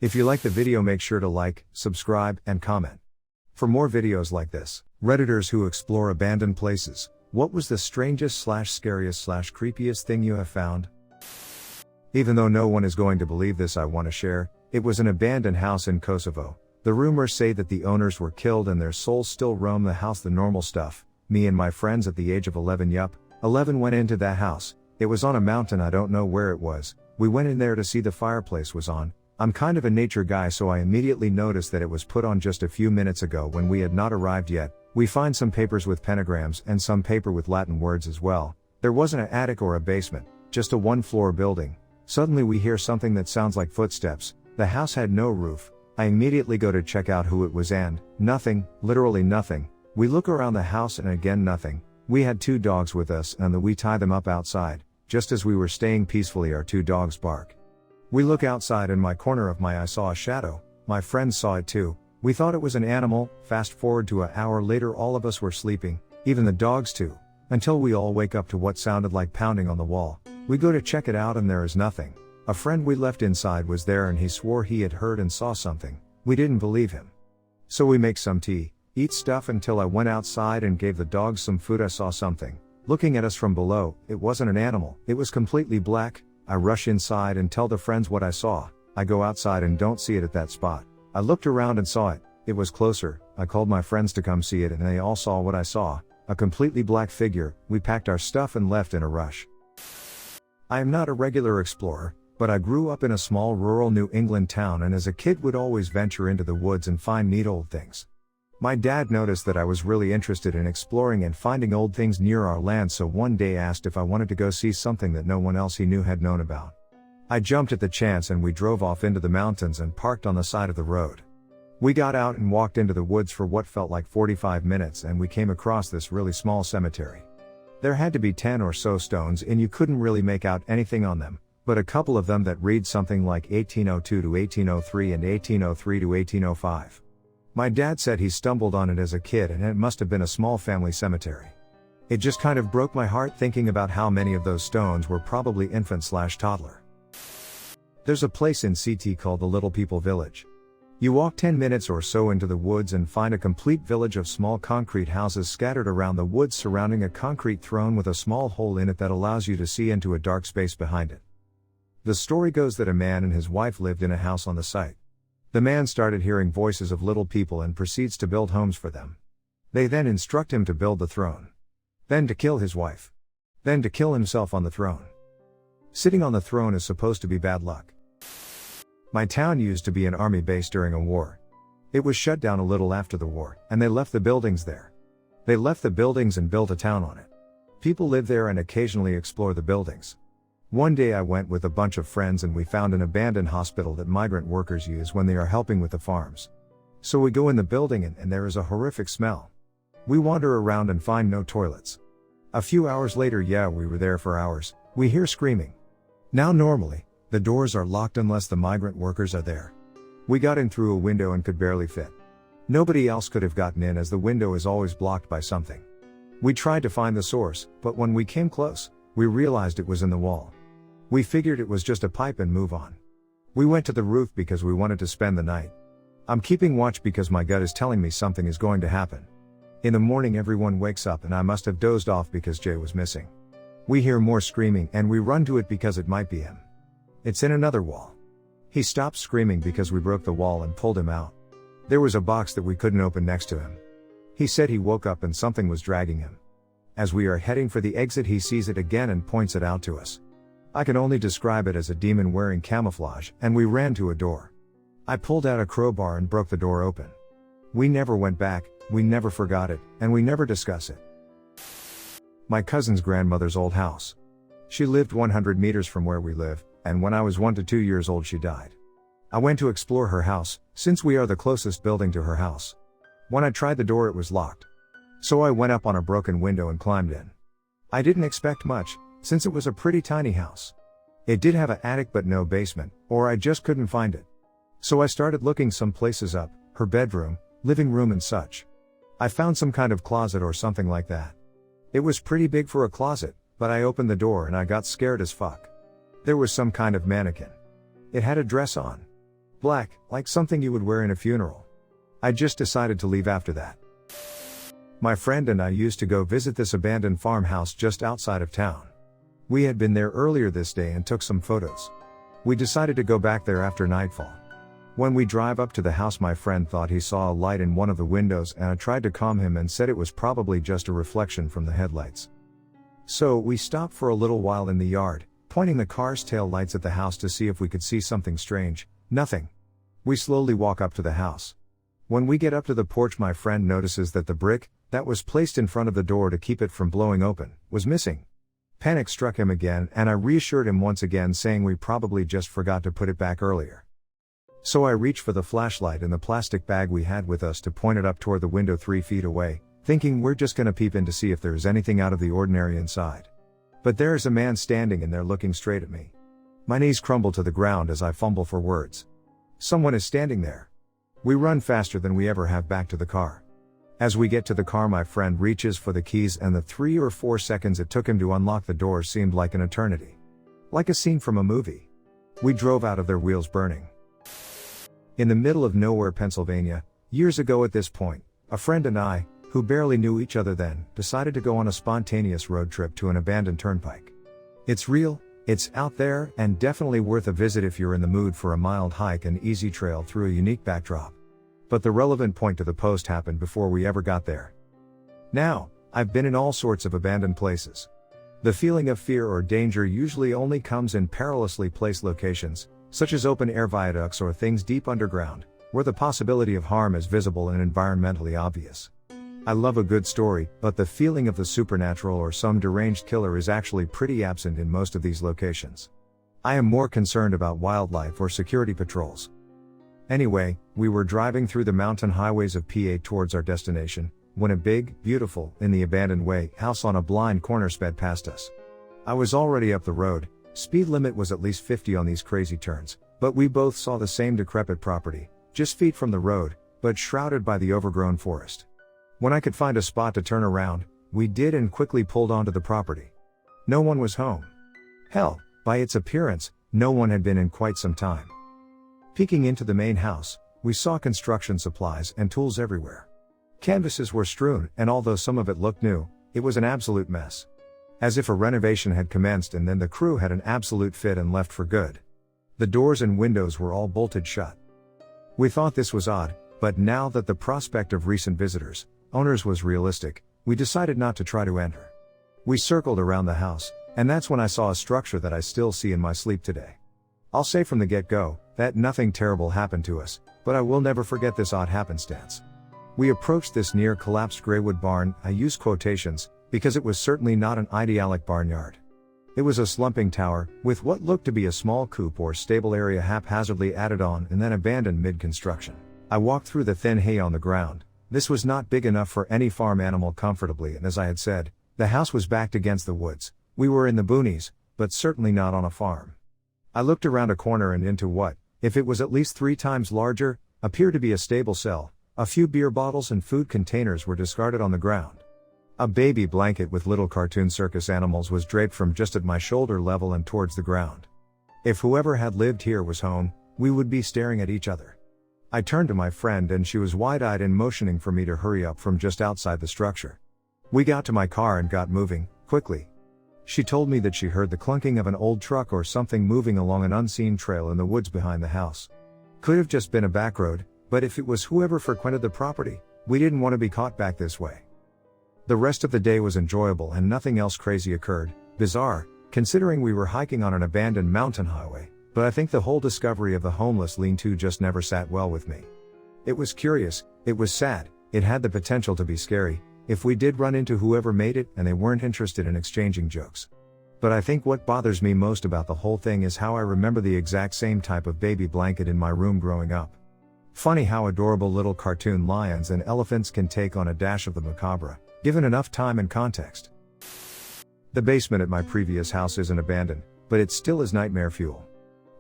If you like the video, make sure to like, subscribe, and comment. For more videos like this, Redditors who explore abandoned places, what was the strangest / scariest / creepiest thing you have found? Even though no one is going to believe this, I want to share, it was an abandoned house in Kosovo. The rumors say that the owners were killed and their souls still roam the house. The normal stuff. Me and my friends at the age of 11 went into that house. It was on a mountain, I don't know where it was. We went in there to see the fireplace was on. I'm kind of a nature guy, so I immediately noticed that it was put on just a few minutes ago when we had not arrived yet. We find some papers with pentagrams and some paper with Latin words as well. There wasn't an attic or a basement, just a one-floor building. Suddenly we hear something that sounds like footsteps. The house had no roof. I immediately go to check out who it was and nothing, literally nothing. We look around the house and again nothing. We had 2 dogs with us and we tie them up outside. Just as we were staying peacefully, our 2 dogs bark. We look outside, in my corner of my eye saw a shadow. My friends saw it too. We thought it was an animal. Fast forward to an hour later, all of us were sleeping, even the dogs too, until we all wake up to what sounded like pounding on the wall. We go to check it out and there is nothing. A friend we left inside was there and he swore he had heard and saw something. We didn't believe him. So we make some tea, eat stuff until I went outside and gave the dogs some food. I saw something looking at us from below. It wasn't an animal. It was completely black. I rush inside and tell the friends what I saw. I go outside and don't see it at that spot. I looked around and saw it. It was closer. I called my friends to come see it and they all saw what I saw. A completely black figure. We packed our stuff and left in a rush. I am not a regular explorer, but I grew up in a small rural New England town and as a kid would always venture into the woods and find neat old things. My dad noticed that I was really interested in exploring and finding old things near our land, so one day asked if I wanted to go see something that no one else he knew had known about. I jumped at the chance and we drove off into the mountains and parked on the side of the road. We got out and walked into the woods for what felt like 45 minutes and we came across this really small cemetery. There had to be 10 or so stones and you couldn't really make out anything on them, but a couple of them that read something like 1802 to 1803 and 1803 to 1805. My dad said he stumbled on it as a kid and it must have been a small family cemetery. It just kind of broke my heart thinking about how many of those stones were probably infant / toddler. There's a place in CT called the Little People Village. You walk 10 minutes or so into the woods and find a complete village of small concrete houses scattered around the woods surrounding a concrete throne with a small hole in it that allows you to see into a dark space behind it. The story goes that a man and his wife lived in a house on the site. The man started hearing voices of little people and proceeds to build homes for them. They then instruct him to build the throne. Then to kill his wife. Then to kill himself on the throne. Sitting on the throne is supposed to be bad luck. My town used to be an army base during a war. It was shut down a little after the war, and they left the buildings there. They left the buildings and built a town on it. People live there and occasionally explore the buildings. One day I went with a bunch of friends and we found an abandoned hospital that migrant workers use when they are helping with the farms. So we go in the building and there is a horrific smell. We wander around and find no toilets. A few hours later, we were there for hours, we hear screaming. Now normally, the doors are locked unless the migrant workers are there. We got in through a window and could barely fit. Nobody else could have gotten in as the window is always blocked by something. We tried to find the source, but when we came close, we realized it was in the wall. We figured it was just a pipe and move on. We went to the roof because we wanted to spend the night. I'm keeping watch because my gut is telling me something is going to happen. In the morning everyone wakes up and I must have dozed off because Jay was missing. We hear more screaming and we run to it because it might be him. It's in another wall. He stopped screaming because we broke the wall and pulled him out. There was a box that we couldn't open next to him. He said he woke up and something was dragging him. As we are heading for the exit, he sees it again and points it out to us. I can only describe it as a demon wearing camouflage, and we ran to a door. I pulled out a crowbar and broke the door open. We never went back, we never forgot it, and we never discuss it. My cousin's grandmother's old house. She lived 100 meters from where we live, and when I was 1 to 2 years old she died. I went to explore her house, since we are the closest building to her house. When I tried the door it was locked. So I went up on a broken window and climbed in. I didn't expect much, since it was a pretty tiny house. It did have an attic but no basement, or I just couldn't find it. So I started looking some places up, her bedroom, living room and such. I found some kind of closet or something like that. It was pretty big for a closet, but I opened the door and I got scared as fuck. There was some kind of mannequin. It had a dress on. Black, like something you would wear in a funeral. I just decided to leave after that. My friend and I used to go visit this abandoned farmhouse just outside of town. We had been there earlier this day and took some photos. We decided to go back there after nightfall. When we drive up to the house, my friend thought he saw a light in one of the windows, and I tried to calm him and said it was probably just a reflection from the headlights. So we stopped for a little while in the yard, pointing the car's tail lights at the house to see if we could see something strange. Nothing. We slowly walk up to the house. When we get up to the porch, my friend notices that the brick that was placed in front of the door to keep it from blowing open was missing. Panic struck him again, and I reassured him once again, saying we probably just forgot to put it back earlier. So I reached for the flashlight in the plastic bag we had with us to point it up toward the window 3 feet away, thinking we're just gonna peep in to see if there is anything out of the ordinary inside. But there is a man standing in there looking straight at me. My knees crumble to the ground as I fumble for words. Someone is standing there. We run faster than we ever have back to the car. As we get to the car, my friend reaches for the keys, and the 3 or 4 seconds it took him to unlock the door seemed like an eternity. Like a scene from a movie. We drove out of there, wheels burning. In the middle of nowhere, Pennsylvania, years ago at this point, a friend and I, who barely knew each other then, decided to go on a spontaneous road trip to an abandoned turnpike. It's real, it's out there, and definitely worth a visit if you're in the mood for a mild hike and easy trail through a unique backdrop. But the relevant point to the post happened before we ever got there. Now, I've been in all sorts of abandoned places. The feeling of fear or danger usually only comes in perilously placed locations, such as open-air viaducts or things deep underground, where the possibility of harm is visible and environmentally obvious. I love a good story, but the feeling of the supernatural or some deranged killer is actually pretty absent in most of these locations. I am more concerned about wildlife or security patrols. Anyway, we were driving through the mountain highways of PA towards our destination, when a big, beautiful, in the abandoned way, house on a blind corner sped past us. I was already up the road. Speed limit was at least 50 on these crazy turns, but we both saw the same decrepit property, just feet from the road, but shrouded by the overgrown forest. When I could find a spot to turn around, we did and quickly pulled onto the property. No one was home. Hell, by its appearance, no one had been in quite some time. Peeking into the main house, we saw construction supplies and tools everywhere. Canvases were strewn, and although some of it looked new, it was an absolute mess. As if a renovation had commenced and then the crew had an absolute fit and left for good. The doors and windows were all bolted shut. We thought this was odd, but now that the prospect of recent visitors, owners was realistic, we decided not to try to enter. We circled around the house, and that's when I saw a structure that I still see in my sleep today. I'll say from the get-go, that nothing terrible happened to us, but I will never forget this odd happenstance. We approached this near-collapsed graywood barn. I use quotations, because it was certainly not an idyllic barnyard. It was a slumping tower, with what looked to be a small coop or stable area haphazardly added on and then abandoned mid-construction. I walked through the thin hay on the ground. This was not big enough for any farm animal comfortably, and as I had said, the house was backed against the woods. We were in the boonies, but certainly not on a farm. I looked around a corner and into what, if it was at least 3 times larger, appeared to be a stable cell. A few beer bottles and food containers were discarded on the ground. A baby blanket with little cartoon circus animals was draped from just at my shoulder level and towards the ground. If whoever had lived here was home, we would be staring at each other. I turned to my friend and she was wide-eyed and motioning for me to hurry up from just outside the structure. We got to my car and got moving, quickly. She told me that she heard the clunking of an old truck or something moving along an unseen trail in the woods behind the house. Could have just been a back road, but if it was whoever frequented the property, we didn't want to be caught back this way. The rest of the day was enjoyable and nothing else crazy occurred. Bizarre, considering we were hiking on an abandoned mountain highway, but I think the whole discovery of the homeless lean-to just never sat well with me. It was curious, it was sad, it had the potential to be scary, if we did run into whoever made it and they weren't interested in exchanging jokes. But I think what bothers me most about the whole thing is how I remember the exact same type of baby blanket in my room growing up. Funny how adorable little cartoon lions and elephants can take on a dash of the macabre, given enough time and context. The basement at my previous house isn't abandoned, but it still is nightmare fuel.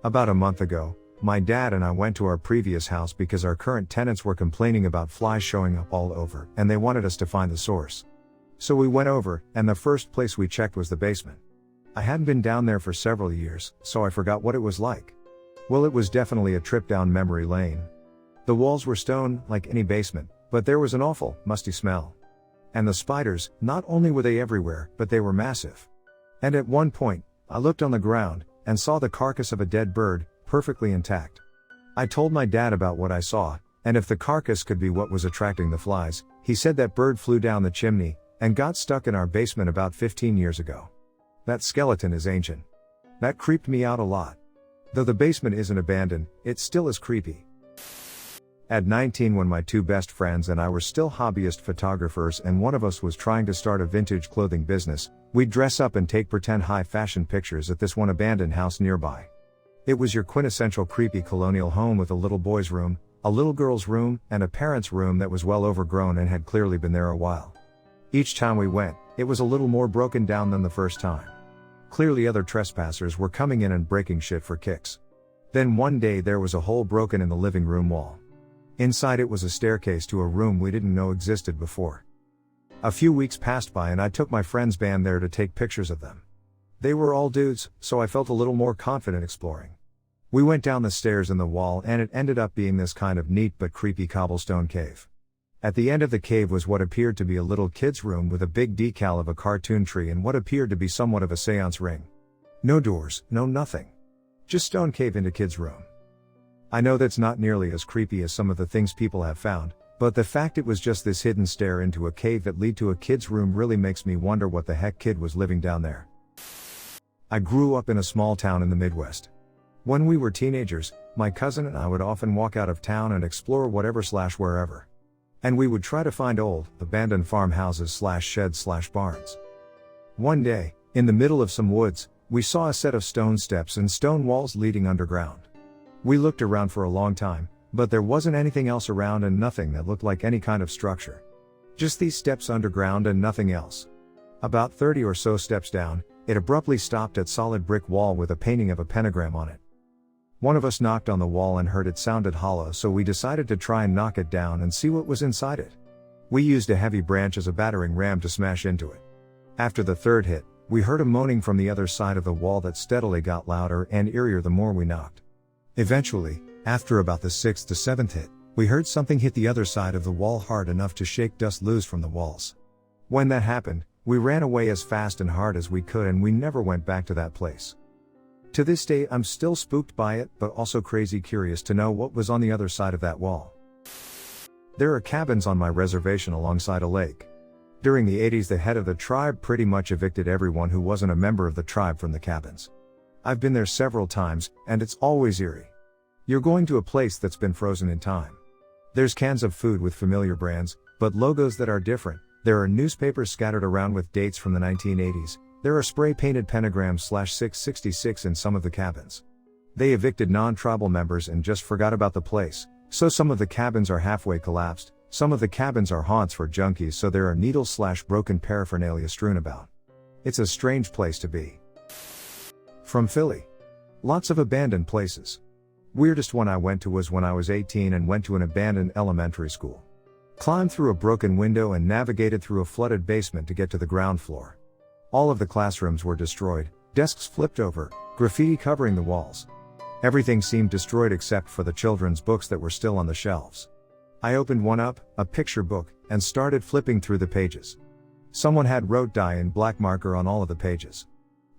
About a month ago, my dad and I went to our previous house because our current tenants were complaining about flies showing up all over, and they wanted us to find the source. So we went over, and the first place we checked was the basement. I hadn't been down there for several years, so I forgot what it was like. Well, it was definitely a trip down memory lane. The walls were stone, like any basement, but there was an awful, musty smell. And the spiders, not only were they everywhere, but they were massive. And at one point, I looked on the ground, and saw the carcass of a dead bird, perfectly intact. I told my dad about what I saw, and if the carcass could be what was attracting the flies, he said that bird flew down the chimney, and got stuck in our basement about 15 years ago. That skeleton is ancient. That creeped me out a lot. Though the basement isn't abandoned, it still is creepy. At 19, when my two best friends and I were still hobbyist photographers and one of us was trying to start a vintage clothing business, we'd dress up and take pretend high fashion pictures at this one abandoned house nearby. It was your quintessential creepy colonial home with a little boy's room, a little girl's room, and a parent's room that was well overgrown and had clearly been there a while. Each time we went, it was a little more broken down than the first time. Clearly other trespassers were coming in and breaking shit for kicks. Then one day there was a hole broken in the living room wall. Inside it was a staircase to a room we didn't know existed before. A few weeks passed by and I took my friend's band there to take pictures of them. They were all dudes, so I felt a little more confident exploring. We went down the stairs in the wall and it ended up being this kind of neat but creepy cobblestone cave. At the end of the cave was what appeared to be a little kid's room with a big decal of a cartoon tree and what appeared to be somewhat of a seance ring. No doors, no nothing. Just stone cave into kid's room. I know that's not nearly as creepy as some of the things people have found, but the fact it was just this hidden stair into a cave that lead to a kid's room really makes me wonder what the heck kid was living down there. I grew up in a small town in the Midwest. When we were teenagers, my cousin and I would often walk out of town and explore whatever/wherever. And we would try to find old, abandoned farmhouses/sheds/barns. One day, in the middle of some woods, we saw a set of stone steps and stone walls leading underground. We looked around for a long time, but there wasn't anything else around and nothing that looked like any kind of structure. Just these steps underground and nothing else. About 30 or so steps down, it abruptly stopped at solid brick wall with a painting of a pentagram on it. One of us knocked on the wall and heard it sounded hollow, so we decided to try and knock it down and see what was inside it. We used a heavy branch as a battering ram to smash into it. After the third hit, we heard a moaning from the other side of the wall that steadily got louder and eerier the more we knocked. Eventually, after about the 6th to 7th hit, we heard something hit the other side of the wall hard enough to shake dust loose from the walls. When that happened, we ran away as fast and hard as we could and we never went back to that place. To this day I'm still spooked by it, but also crazy curious to know what was on the other side of that wall. There are cabins on my reservation alongside a lake. During the 80s the head of the tribe pretty much evicted everyone who wasn't a member of the tribe from the cabins. I've been there several times, and it's always eerie. You're going to a place that's been frozen in time. There's cans of food with familiar brands, but logos that are different. There are newspapers scattered around with dates from the 1980s. There are spray-painted pentagrams /666 in some of the cabins. They evicted non-tribal members and just forgot about the place, so some of the cabins are halfway collapsed, some of the cabins are haunts for junkies, so there are needles/broken paraphernalia strewn about. It's a strange place to be. From Philly. Lots of abandoned places. Weirdest one I went to was when I was 18 and went to an abandoned elementary school. Climbed through a broken window and navigated through a flooded basement to get to the ground floor. All of the classrooms were destroyed, desks flipped over, graffiti covering the walls. Everything seemed destroyed except for the children's books that were still on the shelves. I opened one up, a picture book, and started flipping through the pages. Someone had wrote "die" in black marker on all of the pages.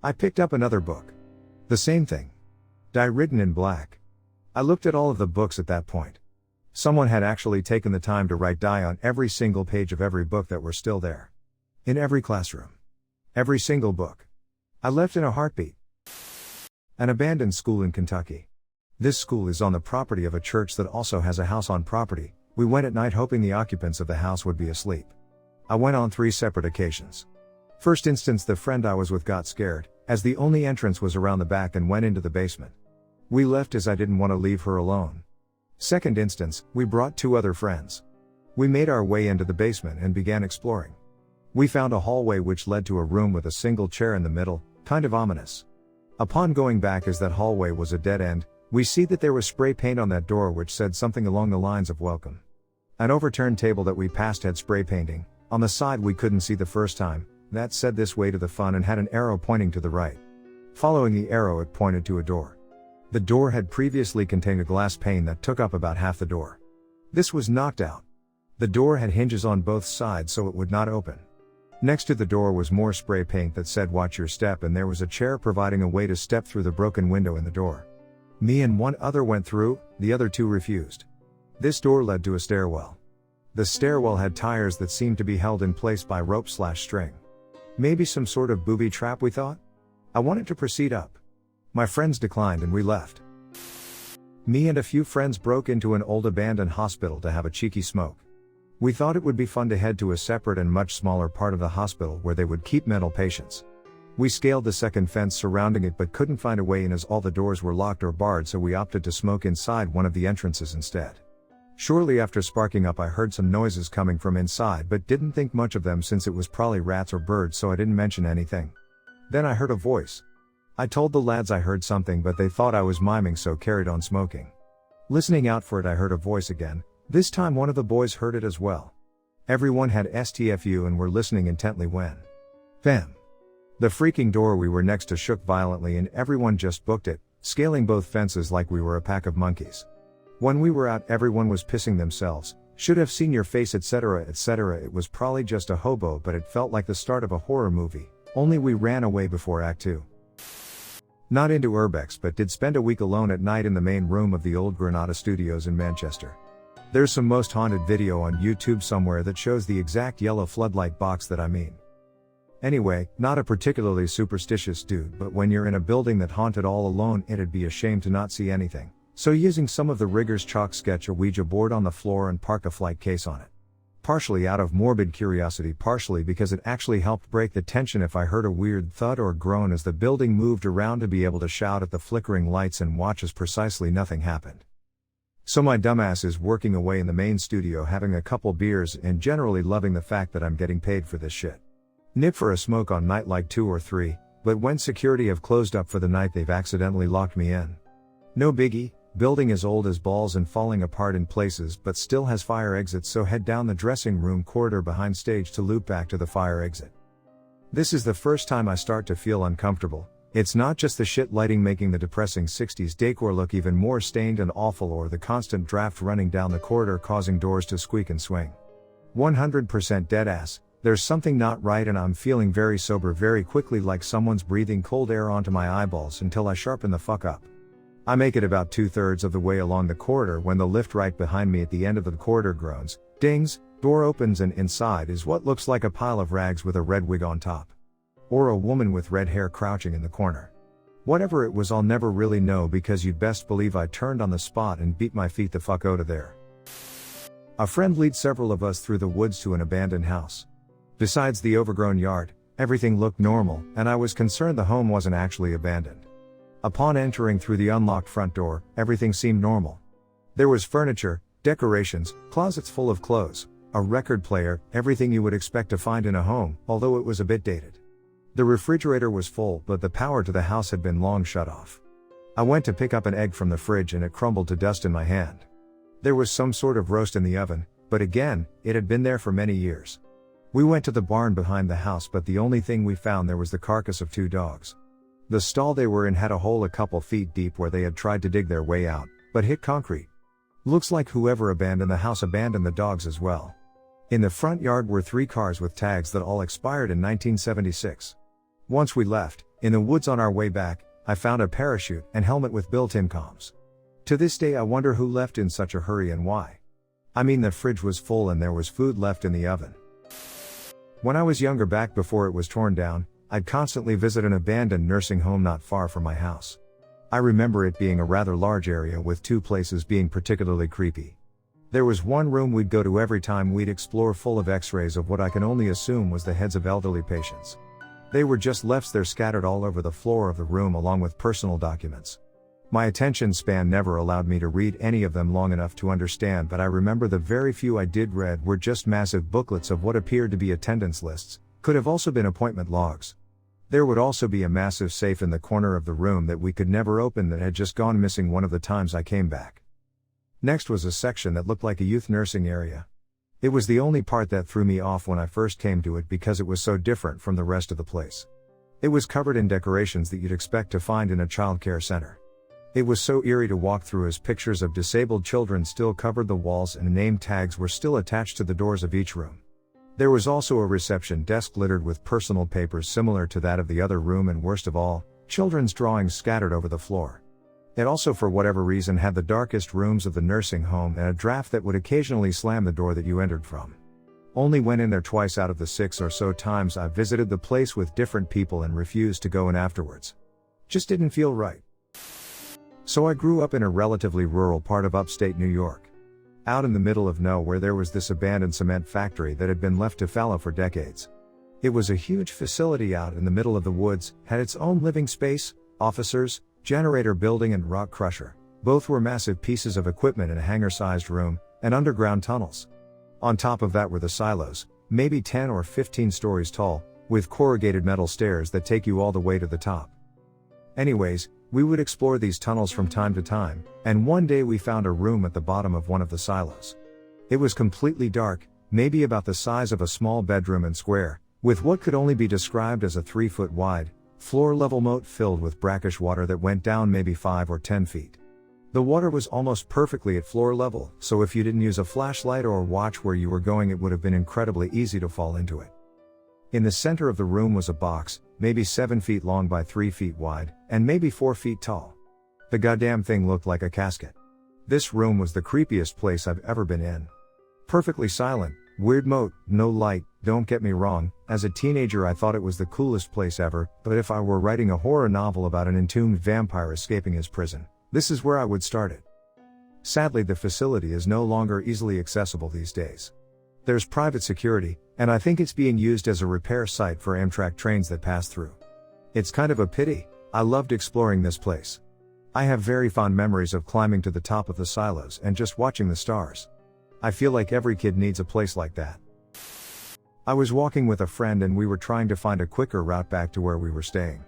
I picked up another book. The same thing. "Die" written in black. I looked at all of the books at that point. Someone had actually taken the time to write "die" on every single page of every book that were still there. In every classroom. Every single book. I left in a heartbeat. An abandoned school in Kentucky. This school is on the property of a church that also has a house on property. We went at night hoping the occupants of the house would be asleep. I went on 3 separate occasions. First instance, the friend I was with got scared, as the only entrance was around the back, and went into the basement. We left as I didn't want to leave her alone. Second instance, we brought 2 other friends. We made our way into the basement and began exploring. We found a hallway which led to a room with a single chair in the middle, kind of ominous. Upon going back, as that hallway was a dead end, we see that there was spray paint on that door which said something along the lines of "welcome." An overturned table that we passed had spray painting on the side we couldn't see the first time, that said "this way to the fun" and had an arrow pointing to the right. Following the arrow, it pointed to a door. The door had previously contained a glass pane that took up about half the door. This was knocked out. The door had hinges on both sides so it would not open. Next to the door was more spray paint that said "Watch your step," and there was a chair providing a way to step through the broken window in the door. Me and one other went through, the other two refused. This door led to a stairwell. The stairwell had tires that seemed to be held in place by rope/string. Maybe some sort of booby trap, we thought? I wanted to proceed up. My friends declined and we left. Me and a few friends broke into an old abandoned hospital to have a cheeky smoke. We thought it would be fun to head to a separate and much smaller part of the hospital where they would keep mental patients. We scaled the second fence surrounding it but couldn't find a way in as all the doors were locked or barred, so we opted to smoke inside one of the entrances instead. Shortly after sparking up, I heard some noises coming from inside but didn't think much of them since it was probably rats or birds, so I didn't mention anything. Then I heard a voice. I told the lads I heard something but they thought I was miming, so carried on smoking. Listening out for it, I heard a voice again. This time one of the boys heard it as well. Everyone had STFU and were listening intently when bam! The freaking door we were next to shook violently and everyone just booked it, scaling both fences like we were a pack of monkeys. When we were out, everyone was pissing themselves, should have seen your face, etc., etc. It was probably just a hobo, but it felt like the start of a horror movie, only we ran away before Act 2. Not into urbex, but did spend a week alone at night in the main room of the old Granada Studios in Manchester. There's some most haunted video on YouTube somewhere that shows the exact yellow floodlight box that I mean. Anyway, not a particularly superstitious dude, but when you're in a building that haunted all alone, it'd be a shame to not see anything. So using some of the riggers, chalk sketch a Ouija board on the floor and park a flight case on it. Partially out of morbid curiosity, partially because it actually helped break the tension if I heard a weird thud or groan as the building moved around, to be able to shout at the flickering lights and watch as precisely nothing happened. So my dumbass is working away in the main studio having a couple beers and generally loving the fact that I'm getting paid for this shit. Nip for a smoke on night like 2 or 3, but when security have closed up for the night they've accidentally locked me in. No biggie, building is old as balls and falling apart in places but still has fire exits, so head down the dressing room corridor behind stage to loop back to the fire exit. This is the first time I start to feel uncomfortable. It's not just the shit lighting making the depressing 60s decor look even more stained and awful, or the constant draft running down the corridor causing doors to squeak and swing. 100% deadass, there's something not right and I'm feeling very sober very quickly, like someone's breathing cold air onto my eyeballs until I sharpen the fuck up. I make it about 2/3 of the way along the corridor when the lift right behind me at the end of the corridor groans, dings, door opens, and inside is what looks like a pile of rags with a red wig on top. Or a woman with red hair crouching in the corner. Whatever it was, I'll never really know, because you'd best believe I turned on the spot and beat my feet the fuck out of there. A friend leads several of us through the woods to an abandoned house. Besides the overgrown yard, everything looked normal, and I was concerned the home wasn't actually abandoned. Upon entering through the unlocked front door, everything seemed normal. There was furniture, decorations, closets full of clothes, a record player, everything you would expect to find in a home, although it was a bit dated. The refrigerator was full, but the power to the house had been long shut off. I went to pick up an egg from the fridge and it crumbled to dust in my hand. There was some sort of roast in the oven, but again, it had been there for many years. We went to the barn behind the house, but the only thing we found there was the carcass of 2 dogs. The stall they were in had a hole a couple feet deep where they had tried to dig their way out, but hit concrete. Looks like whoever abandoned the house abandoned the dogs as well. In the front yard were 3 cars with tags that all expired in 1976. Once we left, in the woods on our way back, I found a parachute and helmet with built-in comms. To this day I wonder who left in such a hurry and why. I mean, the fridge was full and there was food left in the oven. When I was younger, back before it was torn down, I'd constantly visit an abandoned nursing home not far from my house. I remember it being a rather large area with 2 places being particularly creepy. There was one room we'd go to every time we'd explore, full of x-rays of what I can only assume was the heads of elderly patients. They were just left there scattered all over the floor of the room, along with personal documents. My attention span never allowed me to read any of them long enough to understand, but I remember the very few I did read were just massive booklets of what appeared to be attendance lists, could have also been appointment logs. There would also be a massive safe in the corner of the room that we could never open that had just gone missing one of the times I came back. Next was a section that looked like a youth nursing area. It was the only part that threw me off when I first came to it because it was so different from the rest of the place. It was covered in decorations that you'd expect to find in a childcare center. It was so eerie to walk through as pictures of disabled children still covered the walls and name tags were still attached to the doors of each room. There was also a reception desk littered with personal papers similar to that of the other room, and worst of all, children's drawings scattered over the floor. It also, for whatever reason, had the darkest rooms of the nursing home and a draft that would occasionally slam the door that you entered from. Only went in there twice out of the 6 or so times I visited the place with different people and refused to go in afterwards. Just didn't feel right. So I grew up in a relatively rural part of upstate New York. Out in the middle of nowhere there was this abandoned cement factory that had been left to fallow for decades. It was a huge facility out in the middle of the woods, had its own living space, officers, generator building and rock crusher. Both were massive pieces of equipment in a hangar-sized room, and underground tunnels. On top of that were the silos, maybe 10 or 15 stories tall, with corrugated metal stairs that take you all the way to the top. Anyways, we would explore these tunnels from time to time, and one day we found a room at the bottom of one of the silos. It was completely dark, maybe about the size of a small bedroom and square, with what could only be described as a 3-foot wide, floor-level moat filled with brackish water that went down maybe 5 or 10 feet. The water was almost perfectly at floor level, so if you didn't use a flashlight or watch where you were going, it would have been incredibly easy to fall into it. In the center of the room was a box, maybe 7 feet long by 3 feet wide, and maybe 4 feet tall. The goddamn thing looked like a casket. This room was the creepiest place I've ever been in. Perfectly silent, weird moat, no light. Don't get me wrong, as a teenager I thought it was the coolest place ever, but if I were writing a horror novel about an entombed vampire escaping his prison, this is where I would start it. Sadly, the facility is no longer easily accessible these days. There's private security, and I think it's being used as a repair site for Amtrak trains that pass through. It's kind of a pity. I loved exploring this place. I have very fond memories of climbing to the top of the silos and just watching the stars. I feel like every kid needs a place like that. I was walking with a friend and we were trying to find a quicker route back to where we were staying.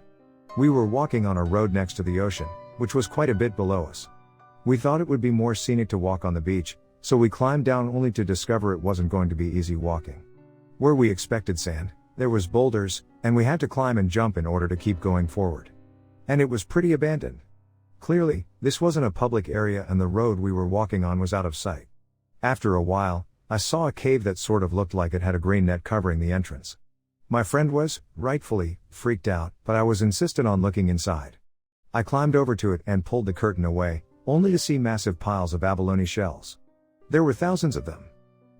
We were walking on a road next to the ocean, which was quite a bit below us. We thought it would be more scenic to walk on the beach, so we climbed down only to discover it wasn't going to be easy walking. Where we expected sand, there was boulders, and we had to climb and jump in order to keep going forward. And it was pretty abandoned. Clearly, this wasn't a public area and the road we were walking on was out of sight. After a while, I saw a cave that sort of looked like it had a green net covering the entrance. My friend was, rightfully, freaked out, but I was insistent on looking inside. I climbed over to it and pulled the curtain away, only to see massive piles of abalone shells. There were thousands of them.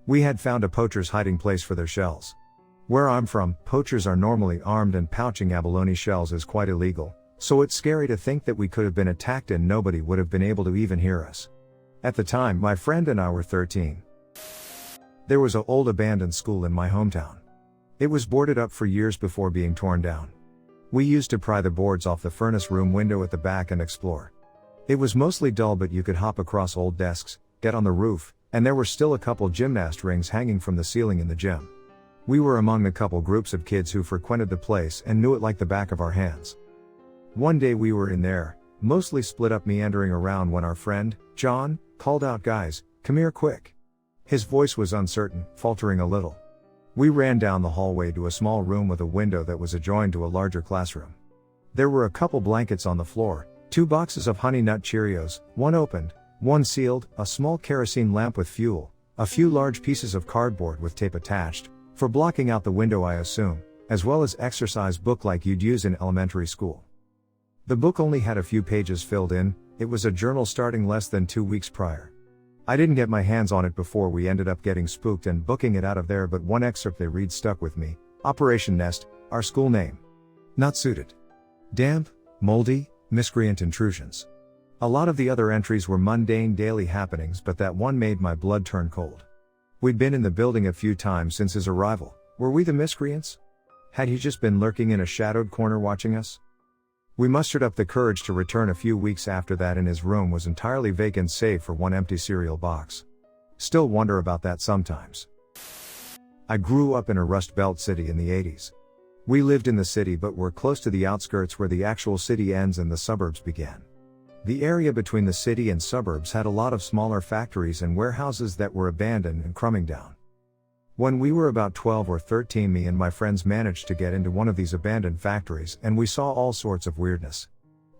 We had found a poacher's hiding place for their shells. Where I'm from, poachers are normally armed and pouching abalone shells is quite illegal, so it's scary to think that we could have been attacked and nobody would have been able to even hear us. At the time, my friend and I were 13. There was an old abandoned school in my hometown. It was boarded up for years before being torn down. We used to pry the boards off the furnace room window at the back and explore. It was mostly dull, but you could hop across old desks, get on the roof, and there were still a couple gymnast rings hanging from the ceiling in the gym. We were among the couple groups of kids who frequented the place and knew it like the back of our hands. One day we were in there, mostly split up meandering around, when our friend, John, called out, "Guys, come here quick." His voice was uncertain, faltering a little. We ran down the hallway to a small room with a window that was adjoined to a larger classroom. There were a couple blankets on the floor, 2 boxes of Honey Nut Cheerios, one opened, one sealed, a small kerosene lamp with fuel, a few large pieces of cardboard with tape attached, for blocking out the window I assume, as well as exercise book like you'd use in elementary school. The book only had a few pages filled in. It was a journal starting less than 2 weeks prior. I didn't get my hands on it before we ended up getting spooked and booking it out of there, but one excerpt they read stuck with me. Operation Nest, our school name. Not suited. Damp, moldy, miscreant intrusions. A lot of the other entries were mundane daily happenings, but that one made my blood turn cold. We'd been in the building a few times since his arrival. Were we the miscreants? Had he just been lurking in a shadowed corner watching us? We mustered up the courage to return a few weeks after that, and his room was entirely vacant save for one empty cereal box. Still wonder about that sometimes. I grew up in a Rust Belt city in the 80s. We lived in the city but were close to the outskirts where the actual city ends and the suburbs began. The area between the city and suburbs had a lot of smaller factories and warehouses that were abandoned and crumbing down. When we were about 12 or 13, me and my friends managed to get into one of these abandoned factories, and we saw all sorts of weirdness.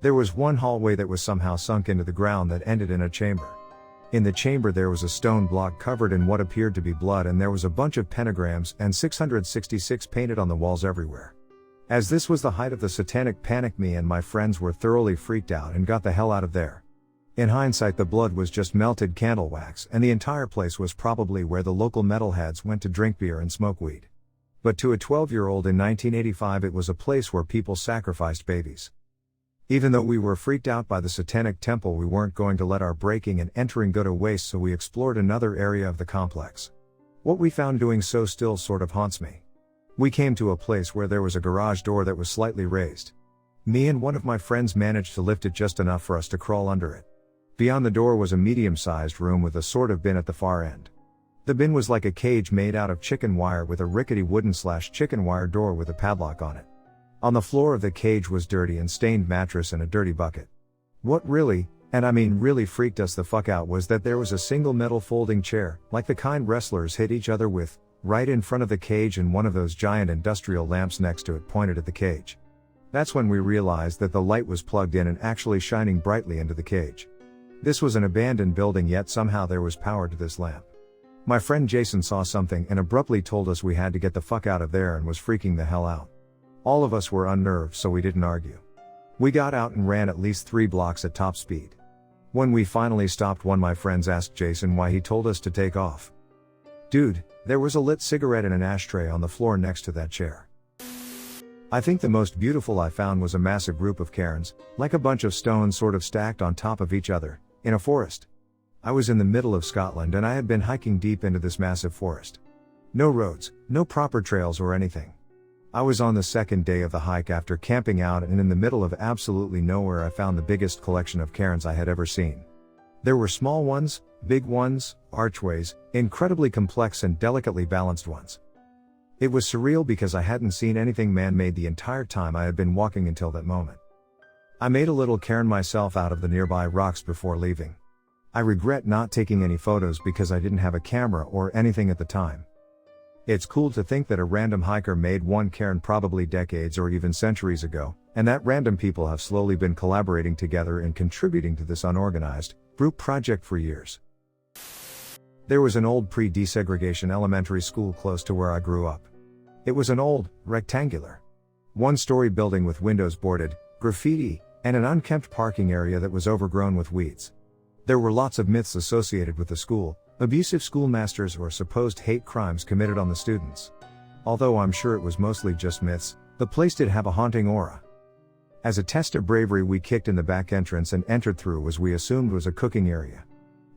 There was one hallway that was somehow sunk into the ground that ended in a chamber. In the chamber there was a stone block covered in what appeared to be blood, and there was a bunch of pentagrams and 666 painted on the walls everywhere. As this was the height of the satanic panic, me and my friends were thoroughly freaked out and got the hell out of there. In hindsight, the blood was just melted candle wax, and the entire place was probably where the local metalheads went to drink beer and smoke weed. But to a 12-year-old in 1985, it was a place where people sacrificed babies. Even though we were freaked out by the Satanic temple, we weren't going to let our breaking and entering go to waste, so we explored another area of the complex. What we found doing so still sort of haunts me. We came to a place where there was a garage door that was slightly raised. Me and one of my friends managed to lift it just enough for us to crawl under it. Beyond the door was a medium-sized room with a sort of bin at the far end. The bin was like a cage made out of chicken wire with a rickety wooden/chicken wire door with a padlock on it. On the floor of the cage was dirty and stained mattress and a dirty bucket. What really, and I mean really, freaked us the fuck out was that there was a single metal folding chair, like the kind wrestlers hit each other with, right in front of the cage, and one of those giant industrial lamps next to it pointed at the cage. That's when we realized that the light was plugged in and actually shining brightly into the cage. This was an abandoned building, yet somehow there was power to this lamp. My friend Jason saw something and abruptly told us we had to get the fuck out of there and was freaking the hell out. All of us were unnerved, so we didn't argue. We got out and ran at least 3 blocks at top speed. When we finally stopped, one of my friends asked Jason why he told us to take off. Dude, there was a lit cigarette in an ashtray on the floor next to that chair. I think the most beautiful I found was a massive group of cairns, like a bunch of stones sort of stacked on top of each other, in a forest. I was in the middle of Scotland and I had been hiking deep into this massive forest. No roads, no proper trails or anything. I was on the second day of the hike after camping out, and in the middle of absolutely nowhere I found the biggest collection of cairns I had ever seen. There were small ones, big ones, archways, incredibly complex and delicately balanced ones. It was surreal because I hadn't seen anything man-made the entire time I had been walking until that moment. I made a little cairn myself out of the nearby rocks before leaving. I regret not taking any photos because I didn't have a camera or anything at the time. It's cool to think that a random hiker made one cairn probably decades or even centuries ago, and that random people have slowly been collaborating together and contributing to this unorganized group project for years. There was an old pre-desegregation elementary school close to where I grew up. It was an old, rectangular, one-story building with windows boarded, graffiti, and an unkempt parking area that was overgrown with weeds. There were lots of myths associated with the school, abusive schoolmasters or supposed hate crimes committed on the students. Although I'm sure it was mostly just myths, the place did have a haunting aura. As a test of bravery, we kicked in the back entrance and entered through what we assumed was a cooking area.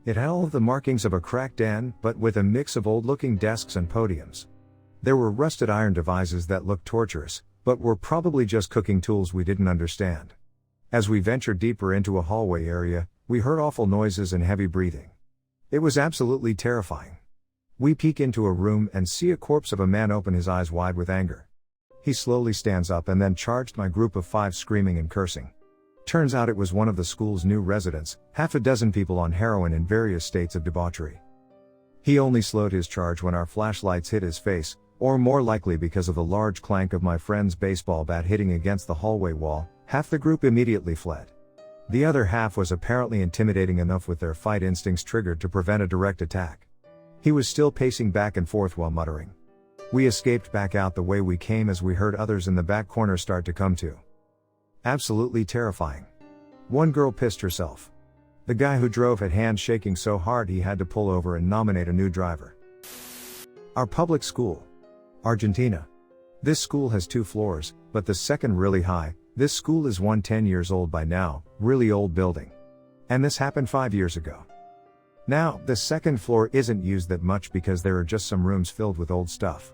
It had all of the markings of a cracked den, but with a mix of old-looking desks and podiums. There were rusted iron devices that looked torturous, but were probably just cooking tools we didn't understand. As we ventured deeper into a hallway area, we heard awful noises and heavy breathing. It was absolutely terrifying. We peek into a room and see a corpse of a man open his eyes wide with anger. He slowly stands up and then charged my group of 5, screaming and cursing. Turns out it was one of the school's new residents, half a dozen people on heroin in various states of debauchery. He only slowed his charge when our flashlights hit his face, or more likely because of the large clank of my friend's baseball bat hitting against the hallway wall. Half the group immediately fled. The other half was apparently intimidating enough with their fight instincts triggered to prevent a direct attack. He was still pacing back and forth while muttering. We escaped back out the way we came as we heard others in the back corner start to come to. Absolutely terrifying. One girl pissed herself. The guy who drove had hands shaking so hard he had to pull over and nominate a new driver. Our public school. Argentina. This school has 2 floors, but the second really high. This school is 110 years old by now, really old building. And this happened 5 years ago. Now, the second floor isn't used that much because there are just some rooms filled with old stuff.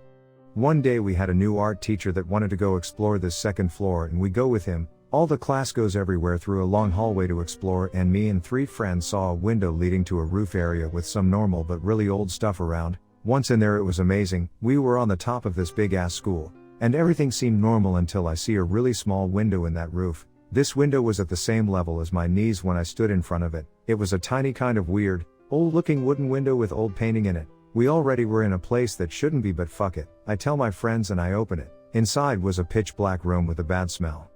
One day we had a new art teacher that wanted to go explore this second floor, and we go with him. All the class goes everywhere through a long hallway to explore, and me and 3 friends saw a window leading to a roof area with some normal but really old stuff around. Once in there, it was amazing. We were on the top of this big ass school, and everything seemed normal until I see a really small window in that roof. This window was at the same level as my knees when I stood in front of it. It was a tiny kind of weird, old looking wooden window with old painting in it. We already were in a place that shouldn't be, but fuck it. I tell my friends and I open it. Inside was a pitch black room with a bad smell.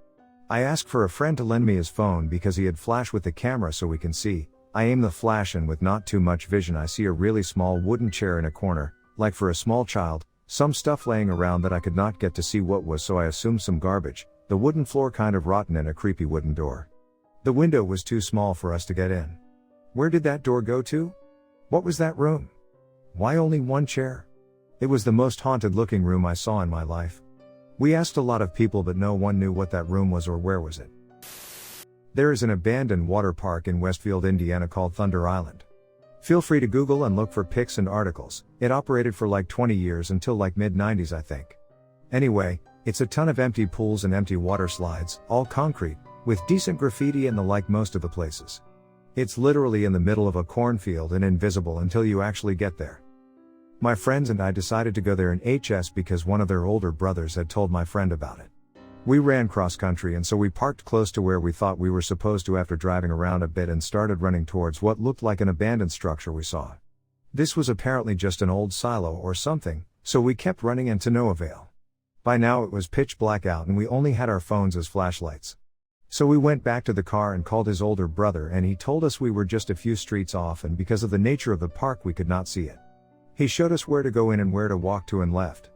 I asked for a friend to lend me his phone because he had flash with the camera so we can see. I aim the flash and with not too much vision I see a really small wooden chair in a corner, like for a small child, some stuff laying around that I could not get to see what was, so I assumed some garbage, the wooden floor kind of rotten, and a creepy wooden door. The window was too small for us to get in. Where did that door go to? What was that room? Why only one chair? It was the most haunted looking room I saw in my life. We asked a lot of people but no one knew what that room was or where was it. There is an abandoned water park in Westfield, Indiana called Thunder Island. Feel free to Google and look for pics and articles. It operated for like 20 years until like mid-90s I think. Anyway, it's a ton of empty pools and empty water slides, all concrete, with decent graffiti and the like most of the places. It's literally in the middle of a cornfield and invisible until you actually get there. My friends and I decided to go there in HS because one of their older brothers had told my friend about it. We ran cross country and so we parked close to where we thought we were supposed to after driving around a bit and started running towards what looked like an abandoned structure we saw. This was apparently just an old silo or something, so we kept running and to no avail. By now it was pitch black out and we only had our phones as flashlights. So we went back to the car and called his older brother and he told us we were just a few streets off and because of the nature of the park we could not see it. He showed us where to go in and where to walk to and left.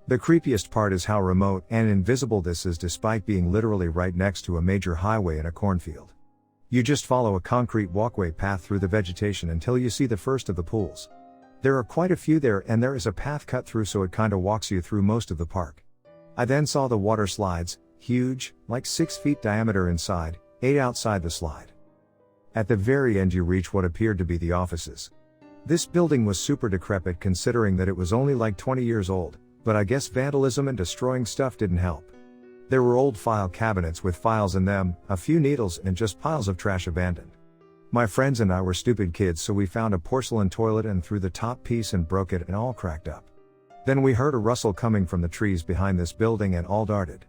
The creepiest part is how remote and invisible this is despite being literally right next to a major highway in a cornfield. You just follow a concrete walkway path through the vegetation until you see the first of the pools. There are quite a few there and there is a path cut through so it kinda walks you through most of the park. I then saw the water slides, huge, like 6 feet diameter inside, 8 outside the slide. At the very end you reach what appeared to be the offices. This building was super decrepit considering that it was only like 20 years old, but I guess vandalism and destroying stuff didn't help. There were old file cabinets with files in them, a few needles and just piles of trash abandoned. My friends and I were stupid kids so we found a porcelain toilet and threw the top piece and broke it and all cracked up. Then we heard a rustle coming from the trees behind this building and all darted.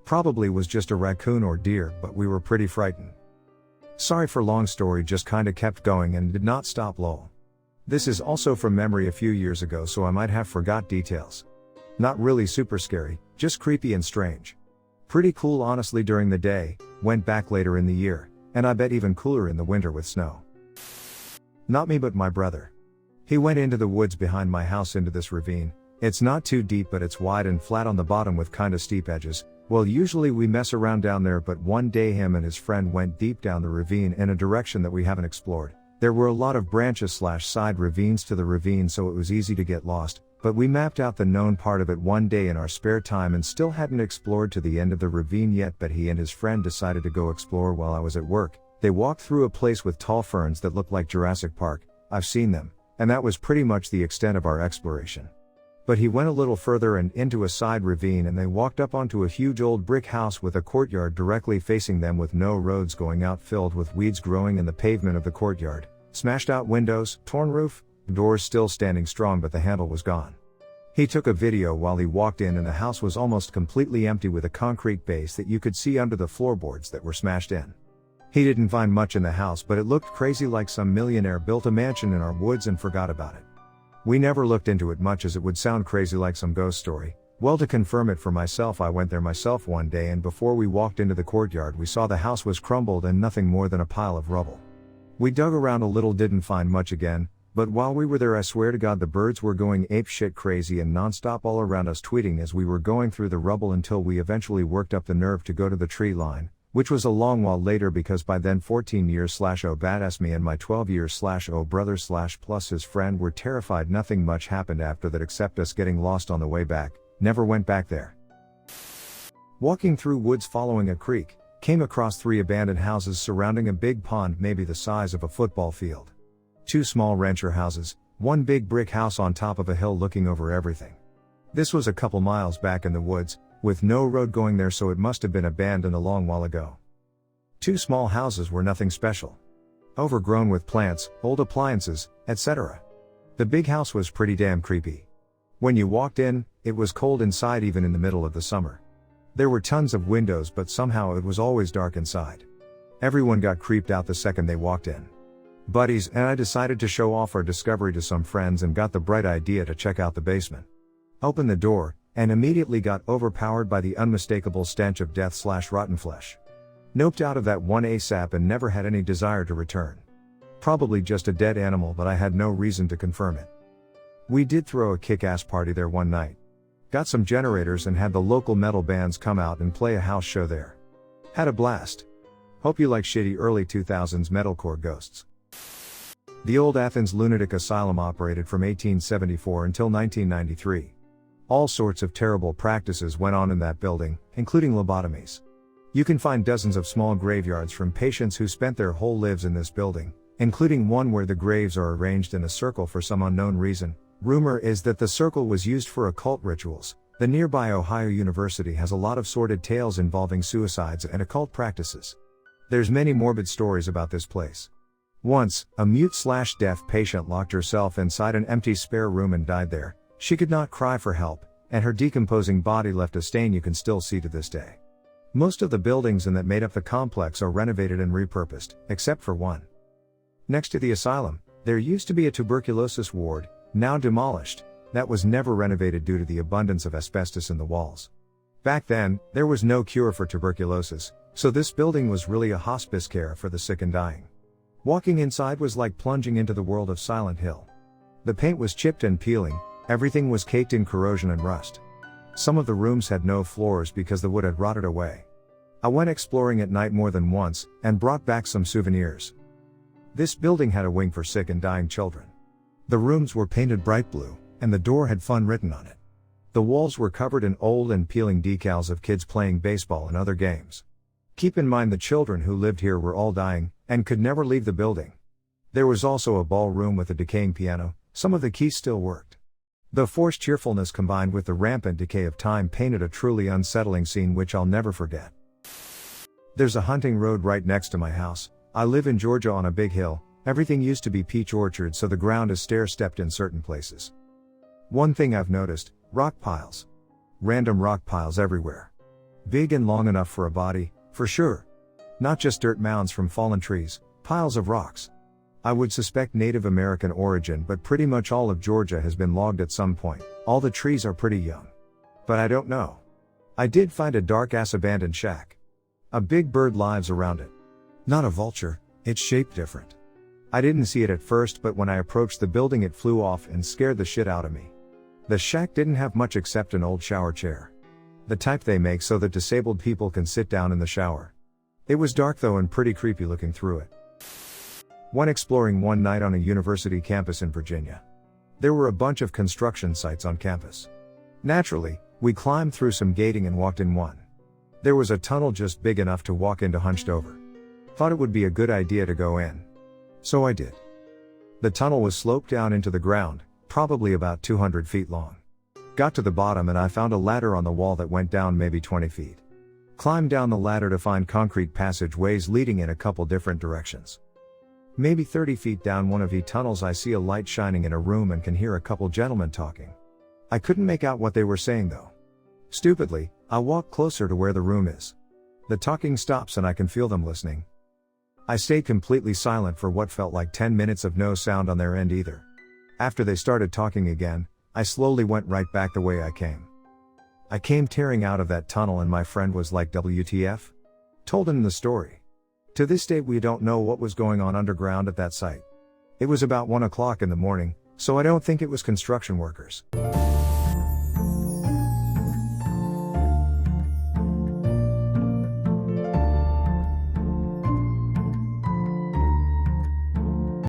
Probably was just a raccoon or deer, but we were pretty frightened. Sorry for long story, just kinda kept going and did not stop lol. This is also from memory a few years ago so I might have forgot details. Not really super scary, just creepy and strange. Pretty cool honestly during the day, went back later in the year, and I bet even cooler in the winter with snow. Not me but my brother. He went into the woods behind my house into this ravine. It's not too deep but it's wide and flat on the bottom with kinda steep edges. Well, usually we mess around down there but one day him and his friend went deep down the ravine in a direction that we haven't explored. There were a lot of branches/side ravines to the ravine so it was easy to get lost, but we mapped out the known part of it one day in our spare time and still hadn't explored to the end of the ravine yet, but he and his friend decided to go explore while I was at work. They walked through a place with tall ferns that looked like Jurassic Park. I've seen them, and that was pretty much the extent of our exploration. But he went a little further and into a side ravine and they walked up onto a huge old brick house with a courtyard directly facing them with no roads going out, filled with weeds growing in the pavement of the courtyard, smashed out windows, torn roof, doors still standing strong but the handle was gone. He took a video while he walked in and the house was almost completely empty with a concrete base that you could see under the floorboards that were smashed in. He didn't find much in the house but it looked crazy like some millionaire built a mansion in our woods and forgot about it. We never looked into it much as it would sound crazy like some ghost story. Well, to confirm it for myself, I went there myself one day and before we walked into the courtyard we saw the house was crumbled and nothing more than a pile of rubble. We dug around a little, didn't find much again, but while we were there I swear to God the birds were going apeshit crazy and non-stop all around us tweeting as we were going through the rubble until we eventually worked up the nerve to go to the tree line, which was a long while later because by then 14 years/0 badass me and my 12 years/0 brother/ plus his friend were terrified. Nothing much happened after that except us getting lost on the way back, never went back there. Walking through woods following a creek, came across 3 abandoned houses surrounding a big pond maybe the size of a football field. 2 small rancher houses, 1 big brick house on top of a hill looking over everything. This was a couple miles back in the woods, with no road going there so it must have been abandoned a long while ago. 2 small houses were nothing special. Overgrown with plants, old appliances, etc. The big house was pretty damn creepy. When you walked in, it was cold inside even in the middle of the summer. There were tons of windows but somehow it was always dark inside. Everyone got creeped out the second they walked in. Buddies and I decided to show off our discovery to some friends and got the bright idea to check out the basement. Opened the door, and immediately got overpowered by the unmistakable stench of death/rotten flesh. Noped out of that one ASAP and never had any desire to return. Probably just a dead animal, but I had no reason to confirm it. We did throw a kick-ass party there one night. Got some generators and had the local metal bands come out and play a house show there. Had a blast. Hope you like shitty early 2000s metalcore ghosts. The old Athens Lunatic Asylum operated from 1874 until 1993. All sorts of terrible practices went on in that building, including lobotomies. You can find dozens of small graveyards from patients who spent their whole lives in this building, including one where the graves are arranged in a circle for some unknown reason. Rumor is that the circle was used for occult rituals. The nearby Ohio University has a lot of sordid tales involving suicides and occult practices. There's many morbid stories about this place. Once, a mute/deaf patient locked herself inside an empty spare room and died there. She could not cry for help, and her decomposing body left a stain you can still see to this day. Most of the buildings that made up the complex are renovated and repurposed, except for one. Next to the asylum, there used to be a tuberculosis ward, now demolished, that was never renovated due to the abundance of asbestos in the walls. Back then, there was no cure for tuberculosis, so this building was really a hospice care for the sick and dying. Walking inside was like plunging into the world of Silent Hill. The paint was chipped and peeling, everything was caked in corrosion and rust. Some of the rooms had no floors because the wood had rotted away. I went exploring at night more than once, and brought back some souvenirs. This building had a wing for sick and dying children. The rooms were painted bright blue, and the door had fun written on it. The walls were covered in old and peeling decals of kids playing baseball and other games. Keep in mind the children who lived here were all dying, and could never leave the building. There was also a ballroom with a decaying piano, some of the keys still worked. The forced cheerfulness combined with the rampant decay of time painted a truly unsettling scene which I'll never forget. There's a hunting road right next to my house. I live in Georgia on a big hill. Everything used to be peach orchard, so the ground is stair-stepped in certain places. One thing I've noticed, rock piles. Random rock piles everywhere. Big and long enough for a body, for sure. Not just dirt mounds from fallen trees, piles of rocks. I would suspect Native American origin, but pretty much all of Georgia has been logged at some point. All the trees are pretty young. But I don't know. I did find a dark-ass abandoned shack. A big bird lives around it. Not a vulture, it's shaped different. I didn't see it at first, but when I approached the building it flew off and scared the shit out of me. The shack didn't have much except an old shower chair. The type they make so that disabled people can sit down in the shower. It was dark though and pretty creepy looking through it. Went exploring one night on a university campus in Virginia. There were a bunch of construction sites on campus. Naturally, we climbed through some gating and walked in one. There was a tunnel just big enough to walk into hunched over. Thought it would be a good idea to go in. So I did. The tunnel was sloped down into the ground, probably about 200 feet long. Got to the bottom and I found a ladder on the wall that went down maybe 20 feet. Climbed down the ladder to find concrete passageways leading in a couple different directions. Maybe 30 feet down one of the tunnels I see a light shining in a room and can hear a couple gentlemen talking. I couldn't make out what they were saying though. Stupidly, I walk closer to where the room is. The talking stops and I can feel them listening. I stayed completely silent for what felt like 10 minutes of no sound on their end either. After they started talking again, I slowly went right back the way I came. I came tearing out of that tunnel and my friend was like, WTF? Told him the story. To this day we don't know what was going on underground at that site. It was about 1 o'clock in the morning, so I don't think it was construction workers.